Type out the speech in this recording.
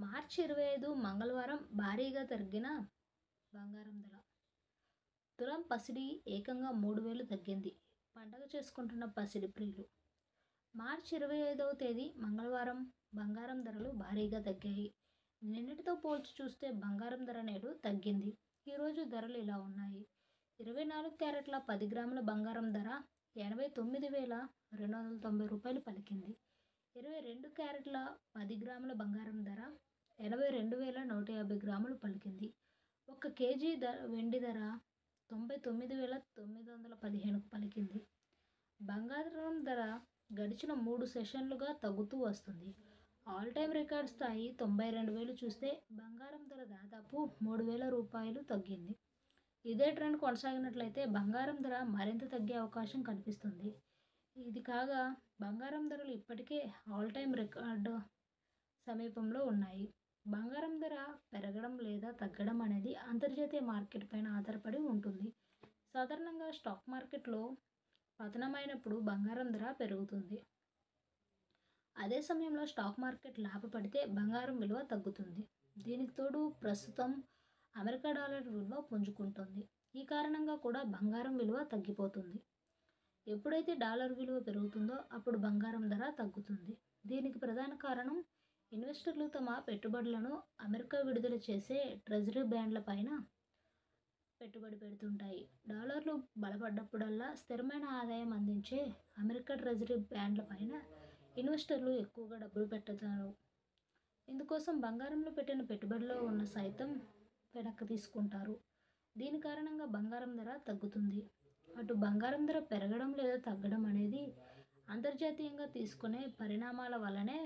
మార్చి 25 మంగళవారం భారీగా తగ్గిన బంగారం ధర. తులం పసిడి ఏకంగా 3000 తగ్గింది. పండగ చేసుకుంటున్న పసిడి ప్రియులు. మార్చి 25వ తేదీ మంగళవారం బంగారం ధరలు భారీగా తగ్గాయి. నిన్నటితో పోల్చి చూస్తే బంగారం ధర నేడు తగ్గింది. ఈరోజు ధరలు ఇలా ఉన్నాయి. 24 క్యారెట్ల 10 గ్రాముల బంగారం ధర 89,290 రూపాయలు పలికింది. 22 క్యారెట్ల 10 గ్రాముల బంగారం ధర 82,150 గ్రాములు పలికింది. 1 కేజీ వెండి ధర 99,915కు పలికింది. బంగారం ధర గడిచిన 3 సెషన్లుగా తగ్గుతూ వస్తుంది. ఆల్ టైమ్ రికార్డ్ స్థాయి 92,000 చూస్తే బంగారం ధర దాదాపు 3,000 రూపాయలు తగ్గింది. ఇదే ట్రెండ్ కొనసాగినట్లయితే బంగారం ధర మరింత తగ్గే అవకాశం కనిపిస్తుంది. ఇది కాగా బంగారం ధరలు ఇప్పటికే ఆల్ టైమ్ రికార్డు సమీపంలో ఉన్నాయి. బంగారం ధర పెరగడం లేదా తగ్గడం అనేది అంతర్జాతీయ మార్కెట్ పైన ఆధారపడి ఉంటుంది. సాధారణంగా స్టాక్ మార్కెట్లో పతనమైనప్పుడు బంగారం ధర పెరుగుతుంది. అదే సమయంలో స్టాక్ మార్కెట్ లాభపడితే బంగారం విలువ తగ్గుతుంది. దీనికి తోడు ప్రస్తుతం అమెరికా డాలర్ విలువ పుంజుకుంటుంది. ఈ కారణంగా కూడా బంగారం విలువ తగ్గిపోతుంది. ఎప్పుడైతే డాలర్ విలువ పెరుగుతుందో అప్పుడు బంగారం ధర తగ్గుతుంది. దీనికి ప్రధాన కారణం ఇన్వెస్టర్లు తమ పెట్టుబడులను అమెరికా విడుదల చేసే ట్రెజరీ బాండ్ల పైన పెట్టుబడి పెడుతుంటాయి. డాలర్లు బలపడ్డప్పుడల్లా స్థిరమైన ఆదాయం అందించే అమెరికా ట్రెజరీ బాండ్ల పైన ఇన్వెస్టర్లు ఎక్కువగా డబ్బులు పెడతారు. ఇందుకోసం బంగారంలో పెట్టిన పెట్టుబడిలో ఉన్న సైతం వెనక్కి తీసుకుంటారు. దీని కారణంగా బంగారం ధర తగ్గుతుంది. అటు బంగారం ధర పెరగడం లేదా తగ్గడం అనేది అంతర్జాతీయంగా తీసుకునే పరిణామాల వల్లనే